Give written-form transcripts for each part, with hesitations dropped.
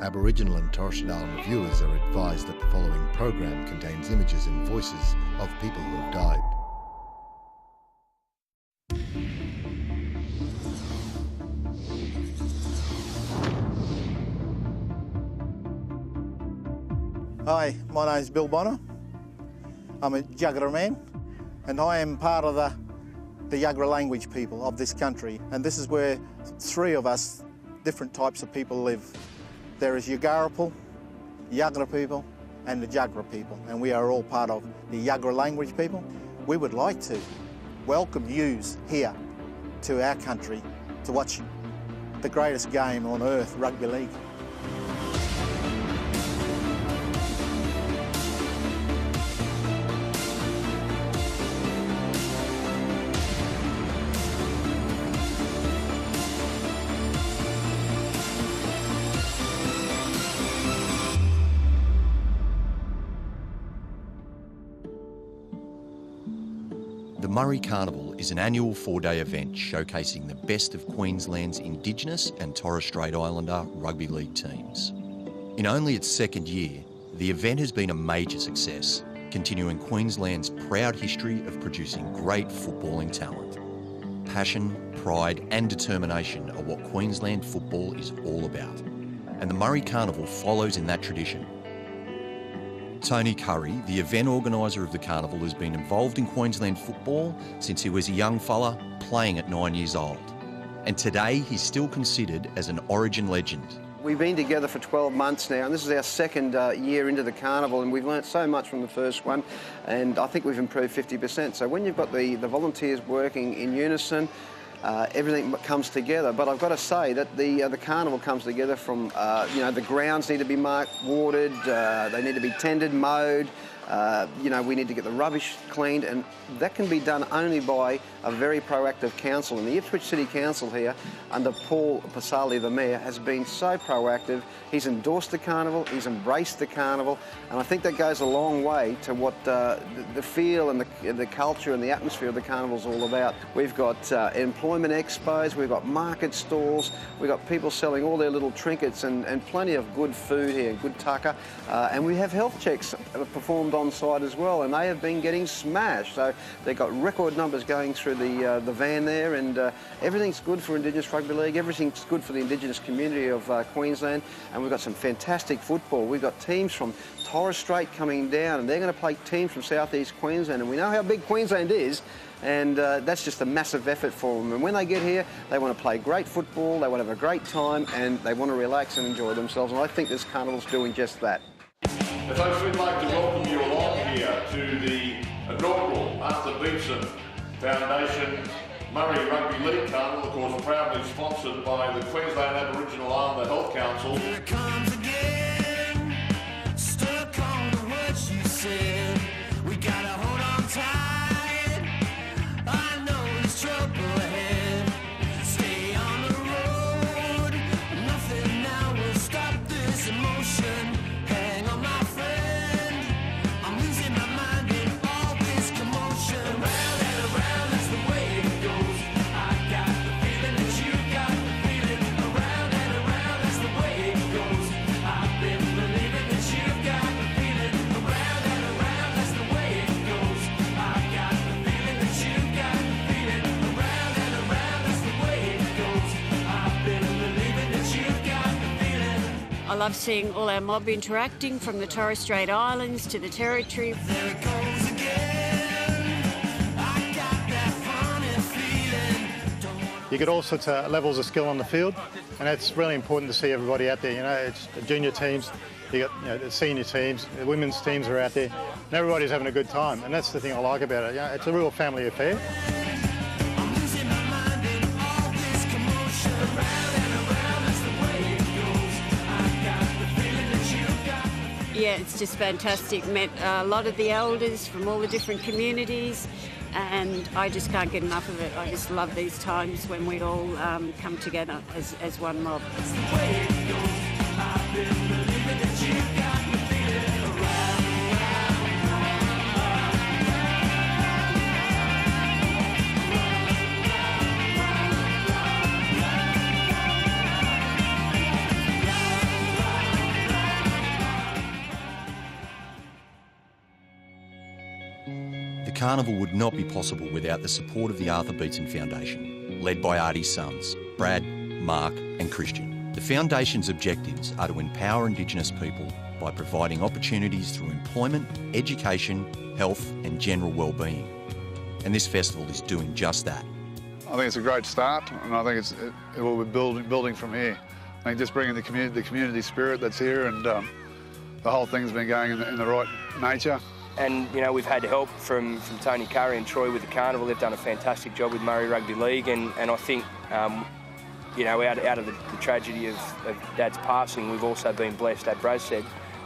Aboriginal and Torres Strait Islander viewers are advised that the following program contains images and voices of people who have died. Hi, my name's Bill Bonner. I'm a Jagera man, and I am part of the Jagera language people of this country. And this is where three of us, different types of people live. There is Yugarapul, Jagera people, and the Jagera people, and we are all part of the Jagera language people. We would like to welcome yous here to our country to watch the greatest game on earth, rugby league. The Murri Carnival is an annual 4-day event showcasing the best of Queensland's Indigenous and Torres Strait Islander rugby league teams. In only its second year, the event has been a major success, continuing Queensland's proud history of producing great footballing talent. Passion, pride and determination are what Queensland football is all about, and the Murri Carnival follows in that tradition. Tony Curry, the event organiser of the carnival, has been involved in Queensland football since he was a young fella playing at 9 years old. And today he's still considered as an Origin legend. We've been together for 12 months now, and this is our second year into the carnival, and we've learnt so much from the first one, and I think we've improved 50%. So when you've got the volunteers working in unison, everything comes together. But I've got to say that the carnival comes together from, the grounds need to be marked, watered, they need to be tended, mowed, we need to get the rubbish cleaned, and that can be done only by a very proactive council. And the Ipswich City Council here, under Paul Pasali, the Mayor, has been so proactive. He's endorsed the carnival, he's embraced the carnival, and I think that goes a long way to what the feel and the culture and the atmosphere of the carnival is all about. We've got employment expos, we've got market stalls, we've got people selling all their little trinkets and plenty of good food here, good tucker, and we have health checks performed on site as well, and they have been getting smashed. So they've got record numbers going through the van there, and everything's good for Indigenous Rugby League, everything's good for the Indigenous community of Queensland, and we've got some fantastic football. We've got teams from Torres Strait coming down, and they're going to play teams from southeast Queensland, and we know how big Queensland is, and that's just a massive effort for them. And when they get here, they want to play great football, they want to have a great time, and they want to relax and enjoy themselves, and I think this carnival's doing just that. Folks, we'd like to welcome you along here to the inaugural Arthur Beetson Foundation Murri Rugby League Carnival, of course proudly sponsored by the Queensland Aboriginal Islander Health Council. Here it comes again, stuck on the words you said, we gotta hold on tight, I know there's trouble ahead, stay on the road, nothing now will stop this emotion. I love seeing all our mob interacting from the Torres Strait Islands to the Territory. There it goes again. I got that funny feeling. You get all sorts of levels of skill on the field, and it's really important to see everybody out there. It's the junior teams, you got the senior teams, the women's teams are out there, and everybody's having a good time, and that's the thing I like about it. It's a real family affair. Yeah, it's just fantastic. Met a lot of the elders from all the different communities, and I just can't get enough of it. I just love these times when we all come together as one mob. carnival would not be possible without the support of the Arthur Beetson Foundation, led by Artie's sons, Brad, Mark and Christian. The Foundation's objectives are to empower Indigenous people by providing opportunities through employment, education, health and general well-being. And this festival is doing just that. I think it's a great start, and I think it will be building from here. I think just bringing the community spirit that's here, and the whole thing's been going in the right nature. And, you know, we've had help from Tony Curry and Troy with the carnival. They've done a fantastic job with Murri Rugby League, and I think, you know, out of the tragedy of Dad's passing, we've also been blessed, as Brad said,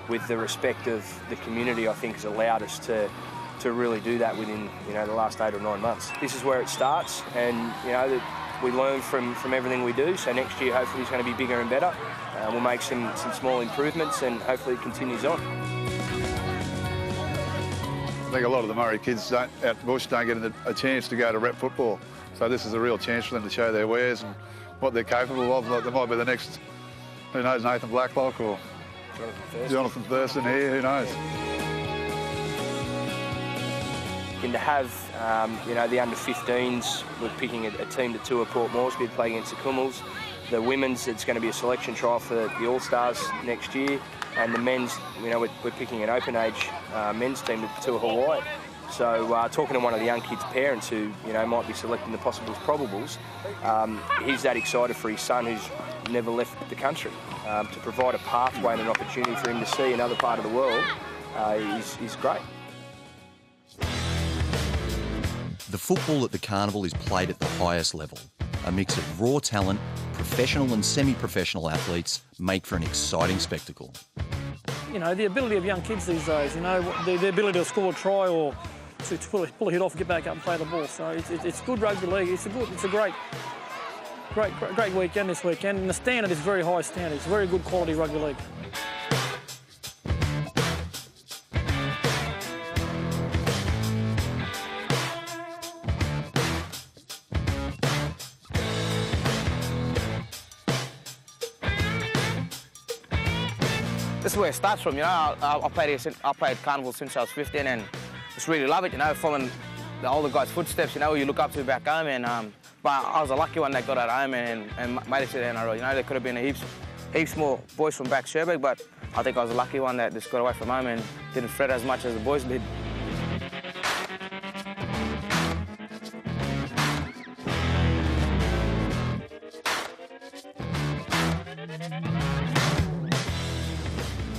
with the respect of the community. I think has allowed us to really do that within, you know, the last 8 or 9 months. This is where it starts, and, you know, we learn from everything we do, so next year hopefully it's going to be bigger and better. We'll make some small improvements and hopefully it continues on. I think a lot of the Murri kids out the bush don't get a chance to go to rep football, so this is a real chance for them to show their wares and what they're capable of. Like, they might be the next, who knows, Nathan Blacklock or Jonathan Thurston here, who knows. And to have, you know, the under-15s, we're picking a team to tour Port Moresby to play against the Cummels. The women's, it's going to be a selection trial for the All-Stars next year. And the men's, you know, we're picking an open-age men's team to tour Hawaii. So talking to one of the young kids' parents who, you know, might be selecting the possibles probables, he's that excited for his son who's never left the country. To provide a pathway and an opportunity for him to see another part of the world is great. The football at the carnival is played at the highest level. A mix of raw talent, professional and semi-professional athletes make for an exciting spectacle. You know, the ability of young kids these days, you know, the ability to score a try or to pull a hit off and get back up and play the ball. So it's good rugby league. It's a great weekend this weekend, and the standard is very high standard. It's very good quality rugby league. This is where it starts from, you know. I played carnival since I was 15 and just really love it, you know, following the older guys' footsteps, you know, who you look up to back home. And but I was a lucky one that got at home and made it to the NRL. You know, there could have been heaps more boys from back Sherbrooke, but I think I was a lucky one that just got away from home and didn't fret as much as the boys did.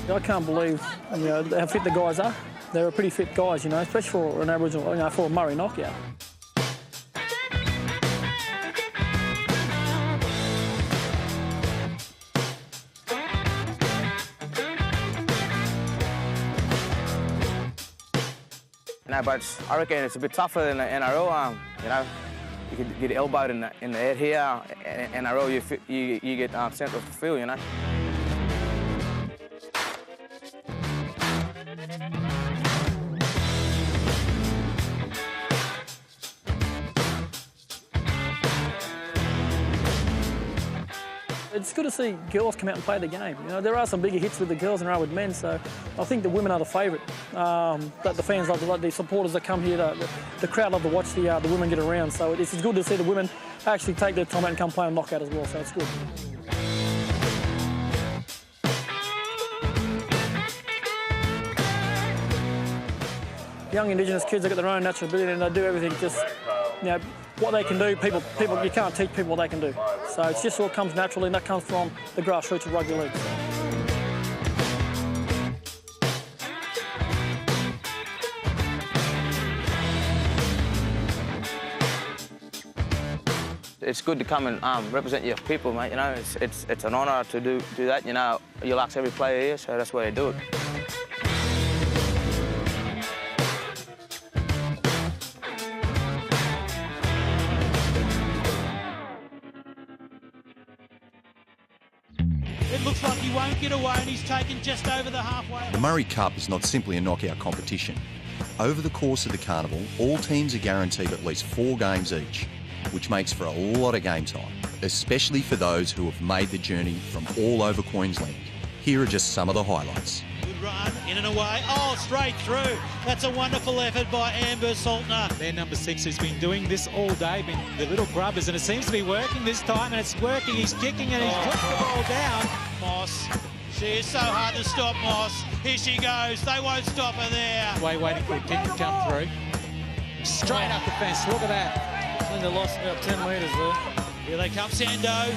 I can't believe, you know, how fit the guys are. They're pretty fit guys, you know, especially for an Aboriginal, you know, for a Murri knockout. You know, but I reckon it's a bit tougher than the NRL. You know, you could get elbowed in the head here. In NRL, you get sent off the field, you know. It's good to see girls come out and play the game. You know, there are some bigger hits with the girls than there are with men, so I think the women are the favourite. That the fans love, the supporters that come here, the crowd love to watch the women get around. So it's good to see the women actually take their time out and come play a knockout as well. So it's good. Young Indigenous kids have got their own natural ability and they do everything just, you know, what they can do, people, you can't teach people what they can do. So it's just what comes naturally, and that comes from the grassroots of rugby league. It's good to come and represent your people, mate. You know, it's an honour to do that. You know, you'll ask every player here, so that's why they do it. It looks like he won't get away and he's taken just over the halfway. The Murri Cup is not simply a knockout competition. Over the course of the carnival, all teams are guaranteed at least 4 games each, which makes for a lot of game time, especially for those who have made the journey from all over Queensland. Here are just some of the highlights. Good run, in and away. Oh, straight through. That's a wonderful effort by Amber Saltner. Their number 6 who's been doing this all day, been the little grubbers, and it seems to be working this time, and it's working. He's kicking and he's putting the ball down. Moss. She is so hard to stop, Moss. Here she goes. They won't stop her there. Waiting for a kick to come through. Straight up the fence. Look at that. I think they lost about 10 metres there. Here they come, Sando.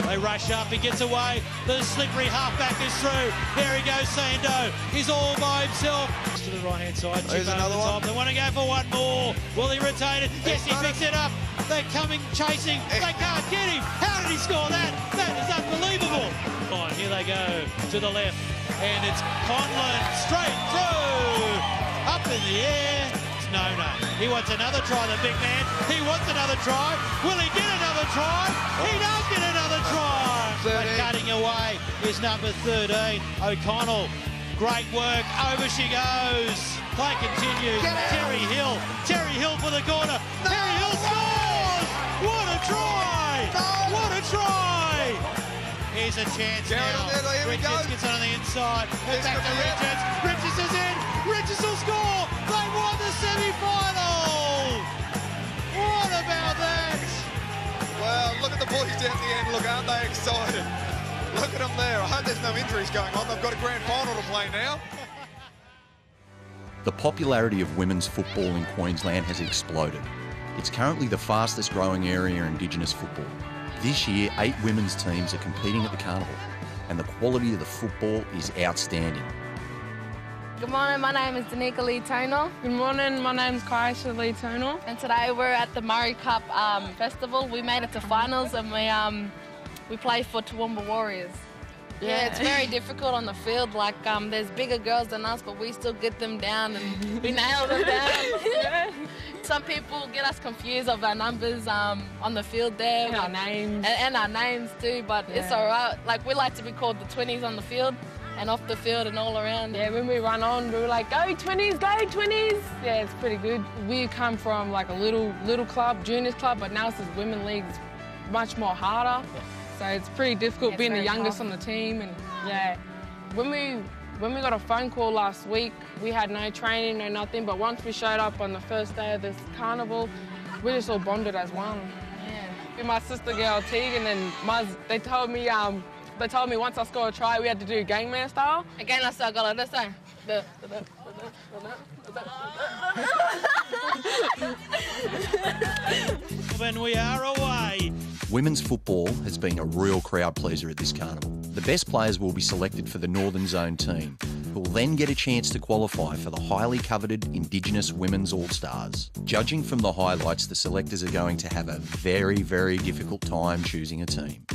They rush up, he gets away. The slippery halfback is through. There he goes, Sando. He's all by himself. To the right-hand side. There's another one. They want to go for one more. Will he retain it? Yes, he picks it up. They're coming, chasing. They can't get him. How did he score that? That is unbelievable. On, here they go to the left. And it's Conlon straight through. Up in the air. No. He wants another try, the big man. He wants another try. Will he get another try? He does get another try. But cutting away is number 13, O'Connell. Great work. Over she goes. Play continues. Terry Hill for the corner. No. Terry Hill scores! What a try! No. What a try! Here's a chance now. Richards gets on the inside. And back to Richards. Richards is in. Richards will score. They won the semi-final. What about that? Well, look at the boys down the end. Look, aren't they excited? Look at them there. I hope there's no injuries going on. They've got a grand final to play now. The popularity of women's football in Queensland has exploded. It's currently the fastest growing area in Indigenous football. This year, 8 women's teams are competing at the carnival, and the quality of the football is outstanding. Good morning, my name is Danica Lee Turner. Good morning, my name's Kaisha Lee Turner. And today we're at the Murri Cup Festival. We made it to finals and we play for Toowoomba Warriors. Yeah, it's very difficult on the field. Like, there's bigger girls than us, but we still get them down and we nail them down. Some people get us confused of our numbers on the field there. And our names. And our names too, but it's all right. Like, we like to be called the 20s on the field and off the field and all around. Yeah, when we run on, we're like, go 20s, go 20s. Yeah, it's pretty good. We come from like a little club, juniors club, but now since women's league is much more harder. So it's pretty difficult being the youngest on the team. And yeah, when we got a phone call last week, we had no training, no nothing, but once we showed up on the first day of this carnival, we just all bonded as one. Yeah. My sister girl Tegan and they told me once I scored a try, we had to do gangman style. Again, I saw go this time. When we are away. Women's football has been a real crowd pleaser at this carnival. The best players will be selected for the Northern Zone team, who will then get a chance to qualify for the highly coveted Indigenous Women's All-Stars. Judging from the highlights, the selectors are going to have a very, very difficult time choosing a team.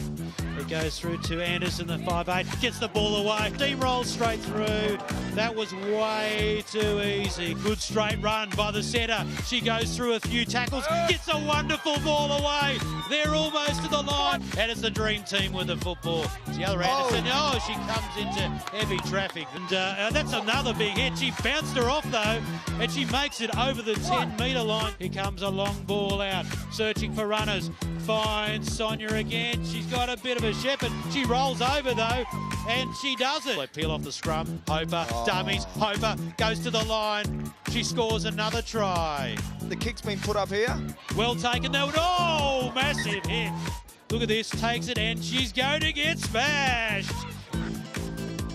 It goes through to Anderson, the 5'8", gets the ball away, steamrolls straight through. That was way too easy. Good straight run by the centre. She goes through a few tackles, gets a wonderful ball away. They're almost to the line, and it's the dream team with the football. It's the other Anderson. Oh, she comes into heavy traffic. And that's another big hit. She bounced her off, though, and she makes it over the 10-metre line. Here comes a long ball out, searching for runners. Finds Sonia again. She's got a bit of a shepherd. She rolls over, though, and she does it. They peel off the scrum. Hoper, dummies. Hoper goes to the line. She scores another try. The kick's been put up here. Well taken, though. Oh, massive hit. Look at this. Takes it, and she's going to get smashed.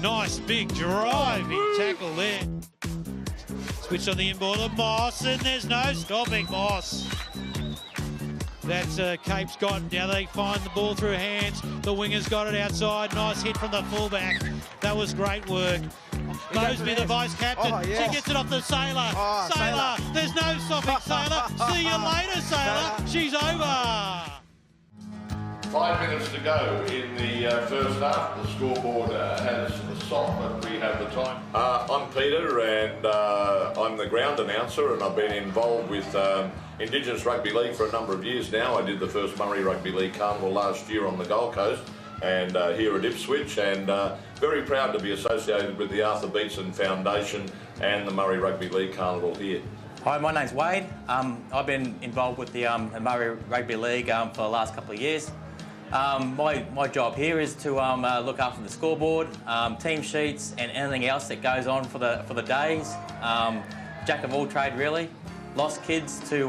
Nice big driving tackle there. Switch on the inboard of Moss, and there's no stopping Moss. That's Cape's got. Now they find the ball through hands. The winger's got it outside. Nice hit from the fullback. That was great work. Mosby, the vice-captain. Oh, yes. She gets it off the Sailor. Oh, Sailor. There's no stopping Sailor. See you later, Sailor. She's over. 5 minutes to go in the first half. The scoreboard has the stop, but we have the time. I'm Peter, and I'm the ground announcer, and I've been involved with Indigenous Rugby League for a number of years now. I did the first Murri Rugby League Carnival last year on the Gold Coast, and here at Ipswich, and very proud to be associated with the Arthur Beetson Foundation and the Murri Rugby League Carnival here. Hi, my name's Wade. I've been involved with the Murri Rugby League for the last couple of years. My job here is to look after the scoreboard, team sheets, and anything else that goes on for the days. Jack of all trade, really. Lost kids to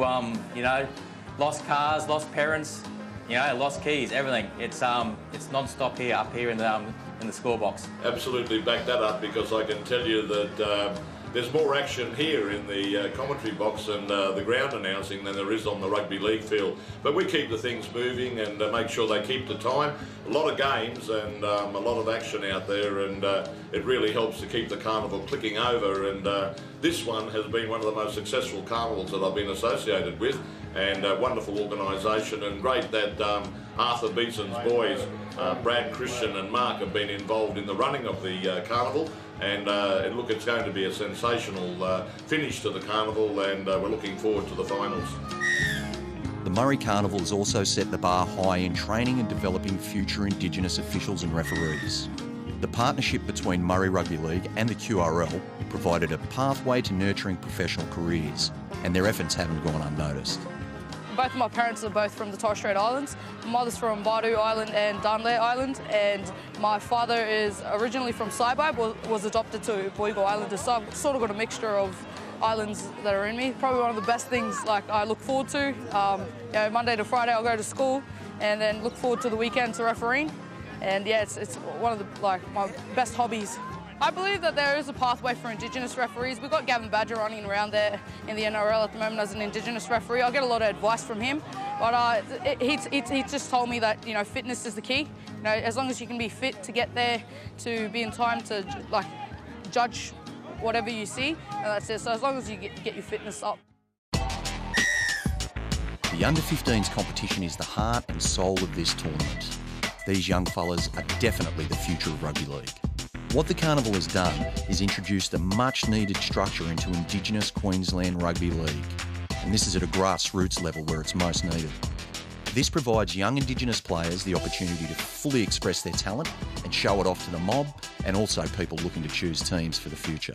lost cars, lost parents, lost keys, everything. It's non-stop here, up here in the score box. Absolutely back that up, because I can tell you that there's more action here in the commentary box and the ground announcing than there is on the rugby league field. But we keep the things moving and make sure they keep the time. A lot of games and a lot of action out there, and it really helps to keep the carnival clicking over. And this one has been one of the most successful carnivals that I've been associated with, and wonderful organisation, and great that Arthur Beetson's boys, Brad, Christian and Mark, have been involved in the running of the carnival. And look, it's going to be a sensational finish to the carnival, and we're looking forward to the finals. The Murri Carnival has also set the bar high in training and developing future Indigenous officials and referees. The partnership between Murri Rugby League and the QRL provided a pathway to nurturing professional careers, and their efforts haven't gone unnoticed. Both of my parents are both from the Torres Strait Islands. My mother's from Badu Island and Dunlay Island, and my father is originally from Saibai, was adopted to Boigo Islanders, so I've sort of got a mixture of islands that are in me. Probably one of the best things I look forward to. Monday to Friday I'll go to school and then look forward to the weekend to refereeing. And yeah, it's one of the my best hobbies. I believe that there is a pathway for Indigenous referees. We've got Gavin Badger running around there in the NRL at the moment as an Indigenous referee. I get a lot of advice from him, but he just told me that fitness is the key. As long as you can be fit to get there, to be in time to judge whatever you see, and that's it. So as long as you get your fitness up. The under-15s competition is the heart and soul of this tournament. These young fellas are definitely the future of rugby league. What the Carnival has done is introduced a much-needed structure into Indigenous Queensland Rugby League, and this is at a grassroots level where it's most needed. This provides young Indigenous players the opportunity to fully express their talent and show it off to the mob, and also people looking to choose teams for the future.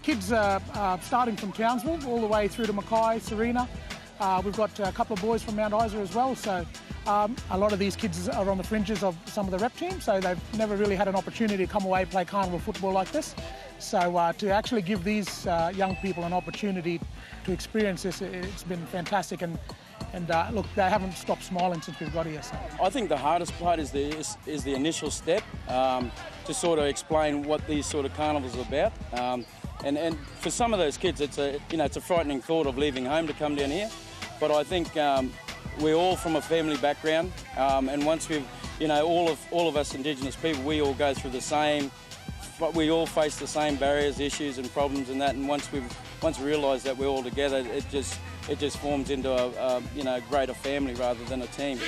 Kids starting from Townsville all the way through to Mackay, Serena. We've got a couple of boys from Mount Isa as well, so a lot of these kids are on the fringes of some of the rep teams, so they've never really had an opportunity to come away and play carnival football like this. So to actually give these young people an opportunity to experience this, it's been fantastic. And look, they haven't stopped smiling since we've got here. So. I think the hardest part is the initial step to sort of explain what these sort of carnivals are about. And for some of those kids, it's a frightening thought of leaving home to come down here. But I think we're all from a family background, and once we've, all of us Indigenous people, we all go through the same. We all face the same barriers, issues, and problems, and that. And once we realise that we're all together, it just forms into a greater family rather than a team.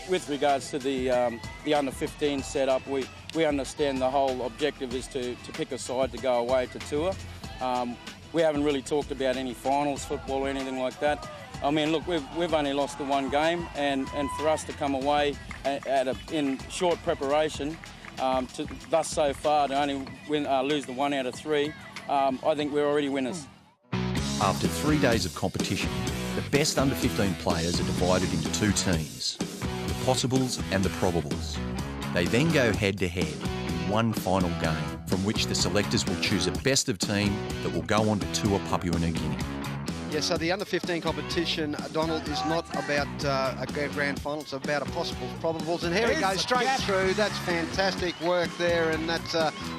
With regards to the under-15 setup, we understand the whole objective is to pick a side to go away to tour. We haven't really talked about any finals football or anything like that. I mean, look, we've only lost the one game, and for us to come away in short preparation, thus so far to only lose the 1 out of 3, I think we're already winners. After 3 days of competition, the best under-15 players are divided into 2 teams, the possibles and the probables. They then go head-to-head in one final game, from which the selectors will choose a best of team that will go on to tour Papua New Guinea. Yeah, so the under-15 competition, Donald, is not about a grand final, it's about a possible probables. And here he goes, straight through. That's fantastic work there, and that's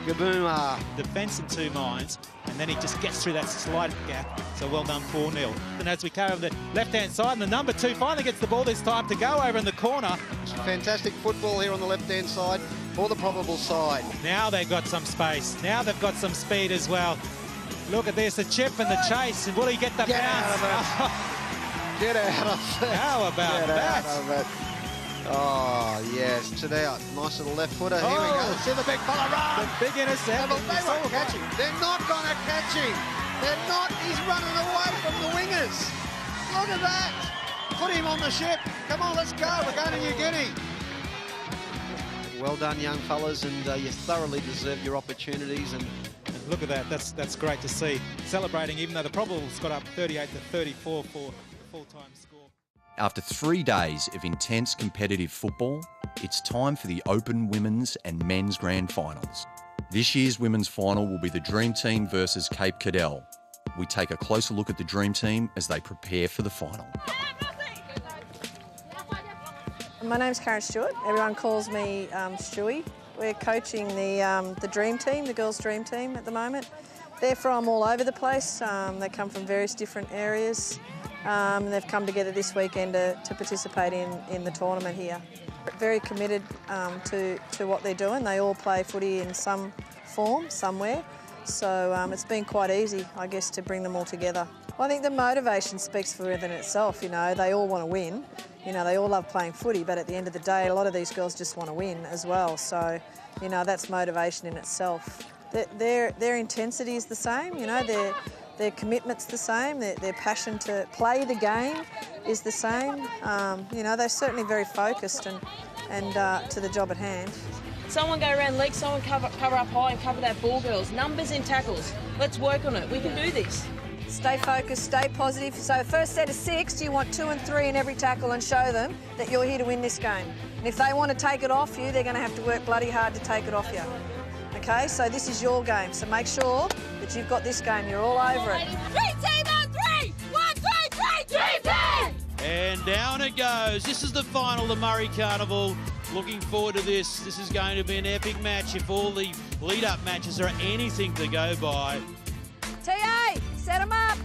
Gabooma. Defence in 2 minds, and then he just gets through that slight gap. So well done, 4-0. And as we carry over the left-hand side, and the number 2 finally gets the ball this time to go over in the corner. Fantastic football here on the left-hand side for the probable side. Now they've got some space. Now they've got some speed as well. Look at this, the chip and the chase, and will he get the bounce? Get out of it. How about that? Out of it. Oh, yes, today, nice little left footer. Here we go. See the big fella run. The big intercept. They won't catch him. They're not going to catch him. They're not. He's running away from the wingers. Look at that. Put him on the ship. Come on, let's go. We're going to New Guinea. Well done, young fellas, and you thoroughly deserve your opportunities. And look at that. That's great to see. Celebrating, even though the probables got up 38-34 for the full-time score. After 3 days of intense competitive football, it's time for the Open Women's and Men's Grand Finals. This year's women's final will be the Dream Team versus Cape Cadell. We take a closer look at the Dream Team as they prepare for the final. My name's Karen Stewart. Everyone calls me Stewie. We're coaching the Dream Team, the girls' Dream Team at the moment. They're from all over the place. They come from various different areas. And they've come together this weekend to participate in the tournament here. Very committed to what they're doing. They all play footy in some form, somewhere. So it's been quite easy, I guess, to bring them all together. Well, I think the motivation speaks for it in itself. You know, they all want to win. You know, they all love playing footy, but at the end of the day, a lot of these girls just want to win as well. So, you know, that's motivation in itself. Their intensity is the same. You know, their commitment's the same. Their passion to play the game is the same. You know, they're certainly very focused and to the job at hand. Someone go around legs, someone cover up high and cover that ball, girls. Numbers in tackles. Let's work on it. We can do this. Stay focused, stay positive. So first set of 6, you want 2 and 3 in every tackle and show them that you're here to win this game. And if they want to take it off you, they're going to have to work bloody hard to take it off you. Okay, so this is your game. So make sure that you've got this game. You're all over it. Dream Team on 3! 1, 2, 3, Dream Team! And down it goes. This is the final, the Murri Carnival. Looking forward to this. This is going to be an epic match if all the lead-up matches are anything to go by. TA, set them up.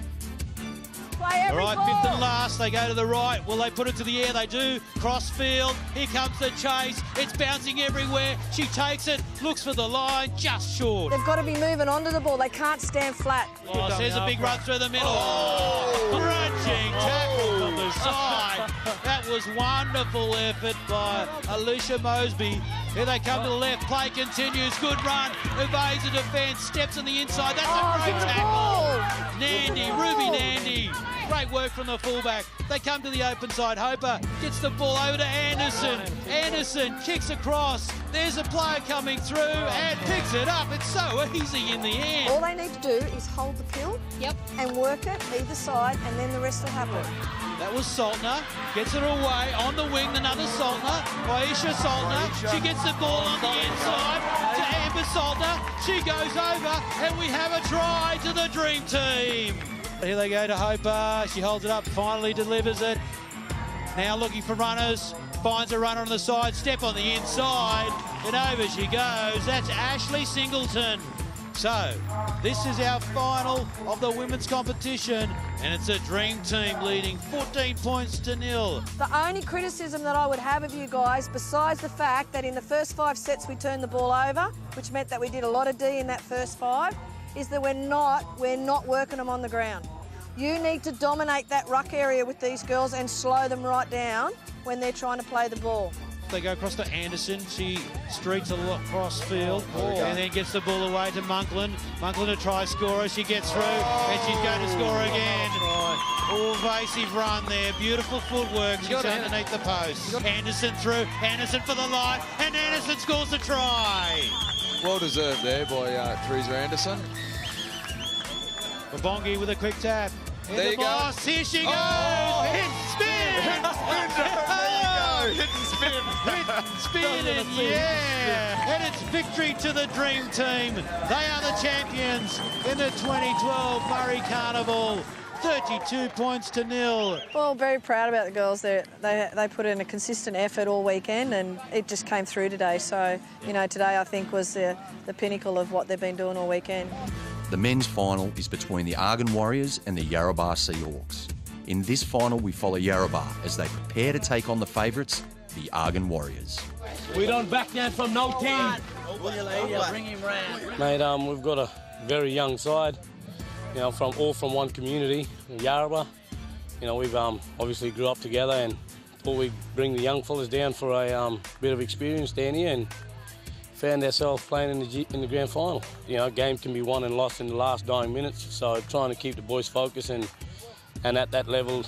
Play every All right, ball. fifth and last, they go to the right. Will they put it to the air? They do. Cross field. Here comes the chase. It's bouncing everywhere. She takes it, looks for the line, just short. They've got to be moving onto the ball. They can't stand flat. Oh, there's a big run through the middle. Crunching tackle from the side. That was wonderful effort by Alicia Mosby. Here they come to the left. Play continues. Good run. Evades the defence. Steps on the inside. That's a great tackle. Nandy, Ruby Nandy. Great work from the fullback. They come to the open side. Hoper gets the ball over to Anderson. Anderson kicks across. There's a player coming through and picks it up. It's so easy in the end. All they need to do is hold the pill and work it either side, and then the rest will happen. That was Saltner. Gets it away on the wing. Another Saltner. Aisha Saltner. She gets the ball on the inside to Amber Saltner. She goes over, and we have a try to the Dream Team. Here they go to Hoper. She holds it up, finally delivers it. Now looking for runners. Finds a runner on the side. Step on the inside. And over she goes. That's Ashley Singleton. So, this is our final of the women's competition, and it's a Dream Team leading 14 points to 0. The only criticism that I would have of you guys, besides the fact that in the first 5 sets we turned the ball over, which meant that we did a lot of D in that first 5, is that we're not working them on the ground. You need to dominate that ruck area with these girls and slow them right down when they're trying to play the ball. They go across to Anderson. She streaks a lot cross field and then gets the ball away to Monklin. Monklin a try scorer. She gets through and she's going to score again. Evasive run there. Beautiful footwork. She's underneath the post. Anderson through. Anderson for the line. And Anderson scores the try. Well deserved there by Teresa Anderson. Babongi with a quick tap. There you go. Here she goes. Hit spin. Hit and spin. Hit, spin, and yeah. And it's victory to the Dream Team. They are the champions in the 2012 Murri Carnival. 32 points to 0. Well, very proud about the girls. They put in a consistent effort all weekend, and it just came through today. So, you know, today I think was the pinnacle of what they've been doing all weekend. The men's final is between the Argon Warriors and the Yarrabah Seahawks. In this final, we follow Yarrabah as they prepare to take on the favourites, the Argon Warriors. We don't back down from no team. Bring him round. Mate, we've got a very young side, you know, from one community, Yarrabah. You know, we've obviously grew up together, and thought we'd bring the young fellas down for a bit of experience down here, and found ourselves playing in the grand final. You know, a game can be won and lost in the last 9 minutes, so trying to keep the boys focused and at that level,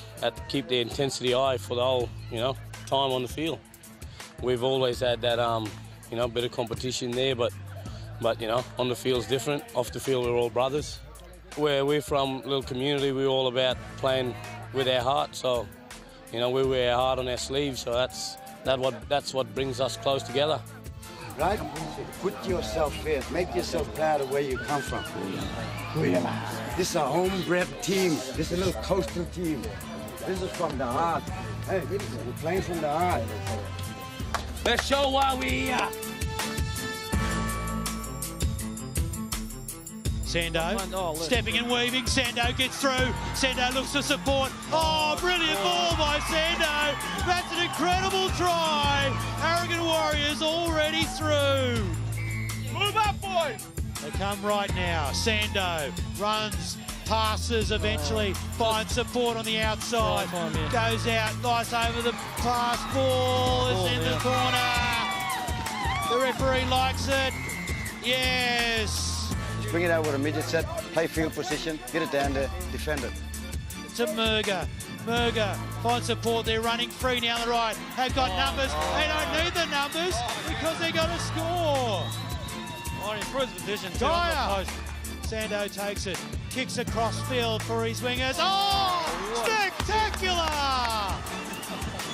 keep the intensity high for the whole, you know, time on the field. We've always had that, you know, bit of competition there, but you know, on the field's different. Off the field, we're all brothers. Where we're from, a little community, we're all about playing with our heart. So You know, we wear our heart on our sleeves, so that's what brings us close together. Right? Put yourself first. Make yourself proud of where you come from. This is a homebred team. This is a little coastal team. This is from the heart. Hey, we're playing from the heart. Let's show why we're here. Sando stepping and weaving. Sando gets through. Sando looks for support. Oh, brilliant ball by Sando. That's an incredible try. Arrogant Warriors already through. Move up, boys. They come right now. Sando runs, passes, eventually finds support on the outside. Goes out, nice over the pass. Ball is in the corner. The referee likes it. Yes. Bring it out with a midget set, play field position, get it down there, defend it. To Murga. Murga finds support. They're running free now on the right. They've got numbers. They don't need the numbers because they're going to score. Improves position. Dyer. Sando takes it. Kicks across field for his wingers. Oh, spectacular!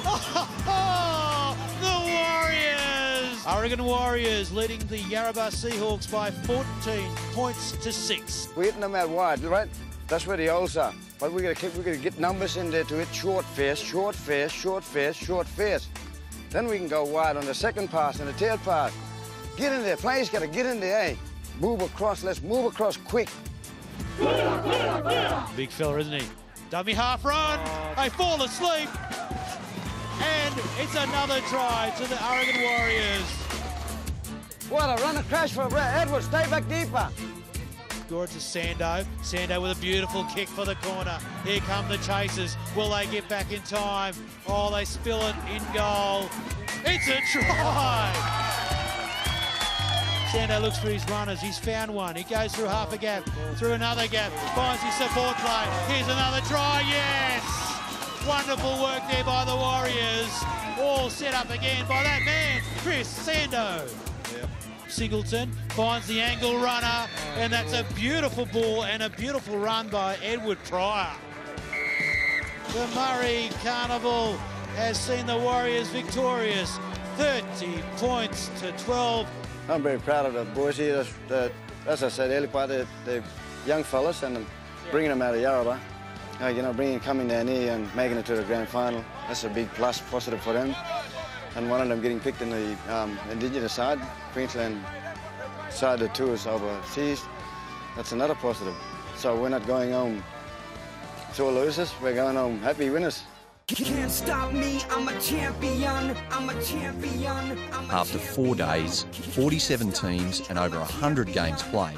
Oh, the Warriors! Oregon Warriors leading the Yarrabah Seahawks by 14 points to 6. We're hitting them out wide, right? That's where the holes are. But we're gonna get numbers in there to hit short fast, short fast, short fast, short fast. Then we can go wide on the second pass and the third pass. Get in there, players gotta get in there, hey. Move across, let's move across quick. Big fella, isn't he? Dummy half run, they fall asleep. And it's another try to the Oregon Warriors. What a run and crash for Edwards, stay back deeper. Score to Sando. Sando with a beautiful kick for the corner. Here come the chasers. Will they get back in time? Oh, they spill it in goal. It's a try! Sando looks for his runners. He's found one. He goes through half a gap, through another gap, finds his support play. Here's another try. Yes! Wonderful work there by the Warriors. All set up again by that man, Chris Sando. Yep. Singleton finds the angle runner, and that's a beautiful ball and a beautiful run by Edward Pryor. The Murri Carnival has seen the Warriors victorious, 30 points to 12. I'm very proud of the boys here. As I said earlier, part of the young fellas and bringing them out of Yarrabah. Coming down here and making it to the grand final. That's a big plus, positive for them. And one of them getting picked in the Indigenous side, Queensland side, the tours overseas. That's another positive. So we're not going home sore losers. We're going home happy winners. Can't stop me, I'm a champion, I'm a champion. After 4 days, 47 teams and over 100 games played,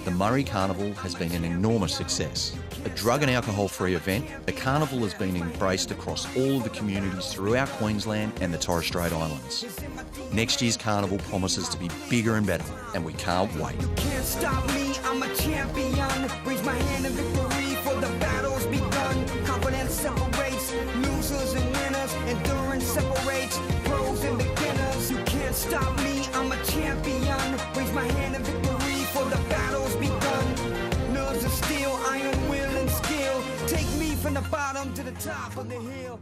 the Murri Carnival has been an enormous success. A drug and alcohol-free event, the carnival has been embraced across all of the communities throughout Queensland and the Torres Strait Islands. Next year's carnival promises to be bigger and better, and we can't wait. Can't stop me, I'm a champion. Raise my hand in victory for the battle's begun. Confidence separates losers and winners. Endurance separates pros and beginners. You can't stop me, I'm a champion. Raise my hand in victory for the battle's begun. Nerves of steel, iron will and skill. Take me from the bottom to the top of the hill.